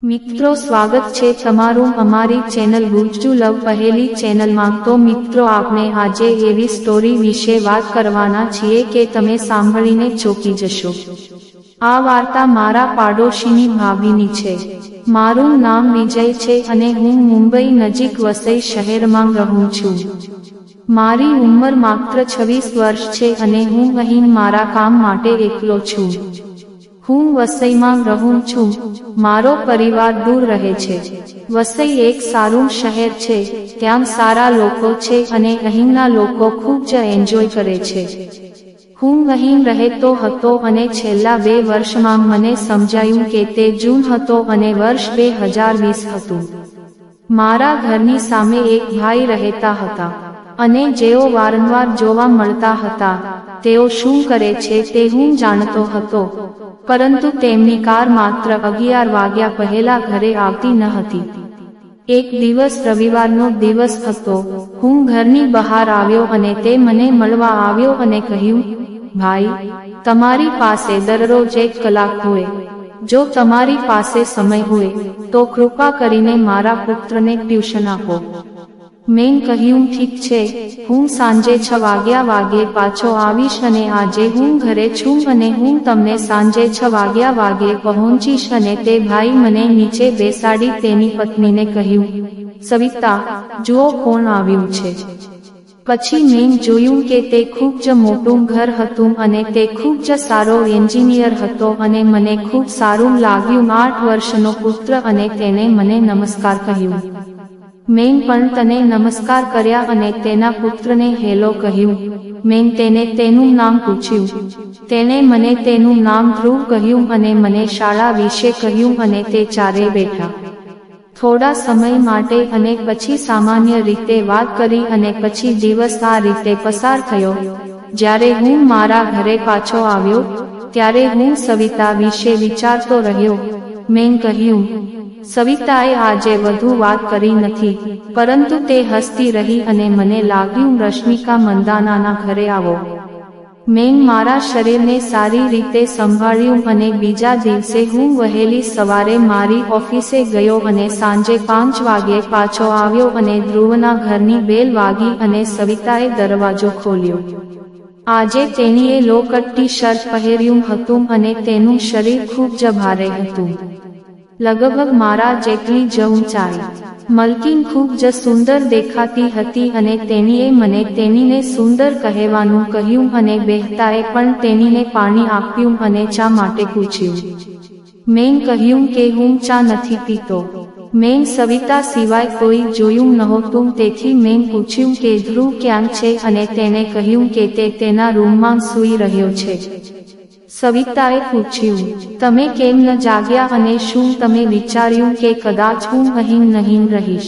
મિત્રો સ્વાગત છે તમારું અમારી ચેનલ ગુજ્જુ લવ પહેલી ચેનલમાં। તો મિત્રો આપણે આજે એવી સ્ટોરી વિશે વાત કરવાના છીએ કે તમે સાંભળીને ચોંકી જશો। આ વાર્તા મારા પાડોશીની ભાભીની છે। મારું નામ વિજય છે અને હું મુંબઈ નજીક વસઈ શહેરમાં રહું છું। મારી ઉંમર માત્ર 26 વર્ષ છે અને હું અહીં મારા કામ માટે એકલો છું। હું વસઈમાં રહું છું। મારો પરિવાર દૂર રહે છે। વસઈ એક સારું શહેર છે, ત્યાં સારા લોકો છે અને અહીંના લોકો ખૂબ જ એન્જોય કરે છે। હું અહીં રહેતો હતો અને છેલ્લા 2 વર્ષમાં મને સમજાયું કે તે જૂન હતો અને વર્ષ 2020 હતું। મારા ઘરની સામે એક ભાઈ રહેતા હતા અને જેઓ વારંવાર જોવા મળતા હતા। તેઓ શું કરે છે તે હું જાણતો હતો, પરંતુ તેમની કાર માત્ર 11 વાગ્યા પહેલા ઘરે આવતી ન હતી। એક દિવસ રવિવારનો દિવસ હતો। હું ઘરની બહાર આવ્યો અને તે મને મળવા આવ્યો અને કહ્યું, ભાઈ, તમારી પાસે દરરોજ 1 કલાક હોય, જો તમારી પાસે સમય હોય તો કૃપા કરીને મારા પુત્રને ટ્યુશન આપો। મેં કહ્યું, ઠીક છે, હું સાંજે 6 વાગ્યે પાછો આવીશ અને આજે હું ઘરે છું અને હું તમને સાંજે 6 વાગ્યે પહોંચીશ। અને તે ભાઈ મને નીચે બેસાડી તેની પત્નીને કહ્યું, સવિતા, જુઓ કોણ આવ્યું છે। પછી મેં જોયું કે તે ખૂબ જ મોટું ઘર હતું અને તે ખૂબ જ સારો એન્જિનિયર હતો અને મને ખૂબ સારું લાગ્યું। 8 વર્ષનો પુત્ર અને તેને મને નમસ્કાર કહ્યું। મેં પણ તને નમસ્કાર કર્યા અને તેના પુત્રને હેલો કહ્યું। મેં તેને તેનું નામ પૂછ્યું। તેણે મને તેનું નામ ધ્રુવ કહ્યું અને મને શાળા વિશે કહ્યું અને તે ચારે બેઠા થોડા સમય માટે અને પછી સામાન્ય રીતે વાત કરી અને પછી દિવસ આ રીતે પસાર થયો। જ્યારે હું મારા ઘરે પાછો આવ્યો ત્યારે હું સવિતા વિશે વિચારતો રહ્યો। મેં કહ્યું, સવિતાએ આજે વધુ વાત કરી નથી, પરંતુ તે હસતી રહી અને મને લાગ્યું રશ્મિકા મંદાનાના ઘરે આવો। મેં મારા શરીરને સારી રીતે સંભાળ્યું અને બીજા દિવસે હું વહેલી સવારે મારી ઓફિસે ગયો અને સાંજે 5 વાગ્યે પાછો આવ્યો અને ધ્રુવના ઘરની બેલ વાગી અને સવિતાએ દરવાજો ખોલ્યો। આજે તેણીએ લો કટ ટી-શર્ટ પહેર્યું હતું અને તેનું શરીર ખૂબ જ ભારે હતું, લગભગ મારા જેટલી જ ઊંચાઈ। મલકીન ખૂબ જ સુંદર દેખાતી હતી અને તેણીએ મને તેણીને સુંદર કહેવાનું કહ્યું અને બહેતાએ પણ તેણીને પાણી આપ્યું અને ચા માટે પૂછ્યું। મેં કહ્યું કે હું ચા નથી પીતો। મેં સવિતા સિવાય કોઈ જોયું નહોતું, તેથી મેં પૂછ્યું કે ધ્રુવ ક્યાં છે અને તેણે કહ્યું કે તે તેના રૂમમાં સૂઈ રહ્યો છે। સવિતાએ પૂછ્યું, તમે કેમ ન જાગ્યા અને શું તમે વિચાર્યું કે કદાચ હું અહીં નહીં રહીશ?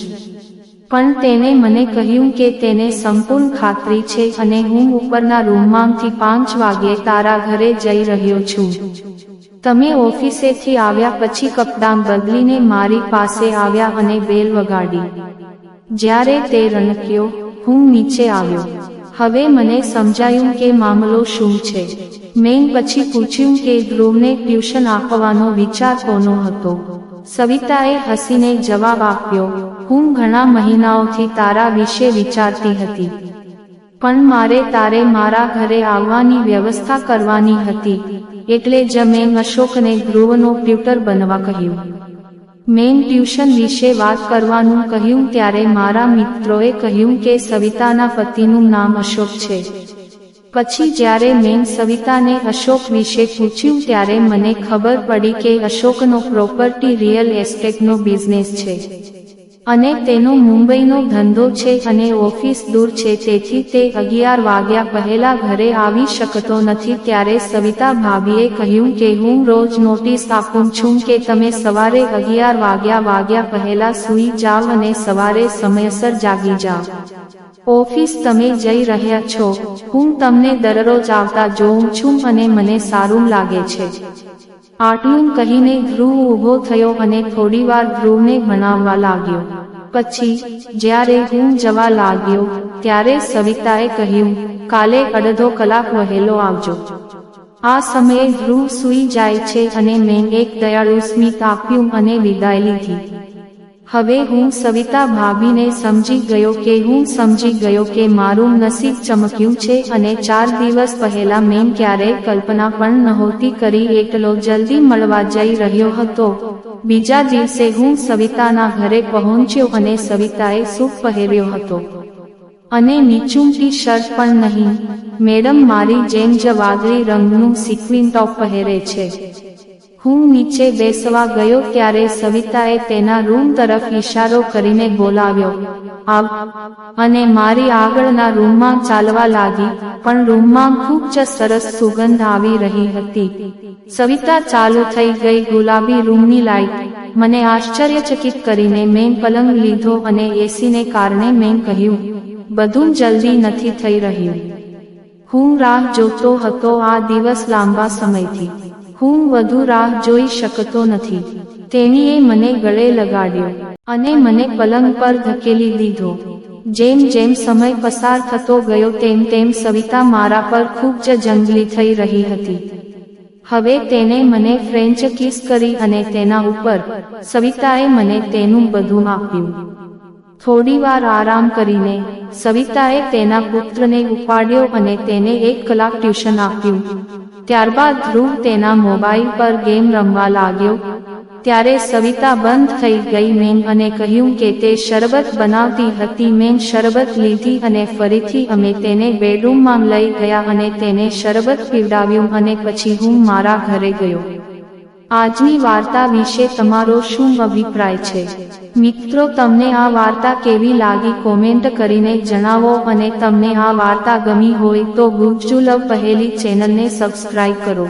પણ તેણે મને કહ્યું કે તેને સંપૂર્ણ ખાતરી છે અને હું ઉપરના રૂમમાંથી 5 વાગ્યે તારા ઘરે જઈ રહ્યો છું। તમે ઓફિસેથી આવ્યા પછી કપડાં બદલીને મારી પાસે આવ્યા અને બેલ વગાડી। જ્યારે તે રણક્યો, હું નીચે આવ્યો। હવે મને સમજાયું કે મામલો શું છે। મેં પછી પૂછ્યું કે ધ્રુવને ટ્યુશન આપવાનો વિચાર કોનો હતો? સવિતાએ હસીને જવાબ આપ્યો, હું ઘણા મહિનાઓથી તારા વિશે વિચારતી હતી, પણ મારે તારે મારા ઘરે આવવાની વ્યવસ્થા કરવાની હતી, એટલે જ મેં અશોકને ધ્રુવનો ટ્યુટર બનવા કહ્યું। મેં ટ્યુશન વિશે વાત કરવાનું કહ્યું ત્યારે મારા મિત્રોએ કહ્યું કે સવિતાના પતિનું નામ અશોક છે। પછી જ્યારે મેં સવિતાને અશોક વિશે પૂછ્યું ત્યારે મને ખબર પડી કે અશોકનો પ્રોપર્ટી રિયલ એસ્ટેટનો બિઝનેસ છે અને તેનો મુંબઈનો ધંધો છે અને ઓફિસ દૂર છે, તેથી તે 11 વાગ્યા પહેલા ઘરે આવી શકતો નથી। ત્યારે સવિતા ભાભીએ કહ્યું કે હું રોજ નોટિસ આપું છું કે તમે સવારે 11 વાગ્યા પહેલા સૂઈ જાવ અને સવારે સમયસર જાગી જાવ। ઓફિસ તમે જઈ રહ્યા છો, હું તમને દરરોજ આવતા જોઉં છું અને મને સારું લાગે છે। આટલું કહીને ધ્રુવ ઊભો થયો અને થોડીવાર ધ્રુવને ભણાવવા લાગ્યો। પછી જ્યારે હું જવા લાગ્યો ત્યારે સવિતાએ કહ્યું, કાલે અડધો કલાક વહેલો આવજો। આ સમયે ધ્રુવ સૂઈ જાય છે અને મેં એક દયાળુ સ્મિત આપ્યું અને વિદાય લીધી. હવે હું સવિતા ભાભીને સમજી ગયો કે મારું નસીબ ચમક્યું છે અને 4 દિવસ પહેલા મેં ક્યારેય કલ્પના પણ નહોતી કરી એટલો જલ્દી મળવા જઈ રહ્યો હતો. બીજા દિવસે હું સવિતાના ઘરે પહોંચ્યો અને સવિતાએ સૂટ પહેર્યો હતો અને નીચું ટી-શર્ટ પણ નહીં. મેડમ મારી જેમ જ વાદળી રંગનું સિક્વિન ટોપ પહેરે છે. હું નીચે બેસવા ગયો ત્યારે સવિતાએ તેના રૂમ તરફ ઈશારો કરીને બોલાવ્યો, આવ, અને મારી આગળના રૂમમાં ચાલવા લાગી. પણ રૂમમાં ખૂબ જ સરસ સુગંધ આવી રહી હતી. સવિતા ચાલુ થઈ ગઈ ગુલાબી રૂમની લાઇટ. મને આશ્ચર્યચકિત કરીને મેં પલંગ લીધો અને એસીને કારણે મેં કહ્યું, બધું જલ્દી નથી થઈ રહ્યું. હું રાહ જોતો હતો આ દિવસ લાંબા સમયથી. હું વધુ રાહ જોઈ શકતો નથી. તેણીએ મને ગળે લગાડ્યો અને મને પલંગ પર ધકેલી દીધો. જેમ જેમ સમય પસાર થતો ગયો તેમ તેમ સવિતા મારા પર ખૂબ જ જંગલી થઈ રહી હતી. હવે તેને મને ફ્રેન્ચ કિસ કરી અને તેના ઉપર સવિતાએ મને તેનું બધું આપ્યું. થોડીવાર આરામ કરીને સવિતાએ તેના પુત્રને ઉપાડ્યો અને તેને 1 કલાક ટ્યુશન આપ્યું. ત્યારબાદ ધ્રુવ તેના મોબાઈલ પર ગેમ રમવા લાગ્યો. ત્યારે સવિતા બંધ થઈ ગઈ. મેં અને કહ્યું કે તે શરબત બનાવતી હતી. મેં શરબત લીધી અને ફરીથી અમે તેને બેડરૂમમાં લઈ ગયા અને તેને શરબત પીવડાવ્યું અને પછી હું મારા ઘરે ગયો. આજની વાર્તા વિશે તમારો શું અભિપ્રાય છે? મિત્રો, તમને આ વાર્તા કેવી લાગી કોમેન્ટ કરીને જણાવો અને તમને આ વાર્તા ગમી હોય તો ગુજ્જુ લવ પહેલી ચેનલને સબસ્ક્રાઇબ કરો.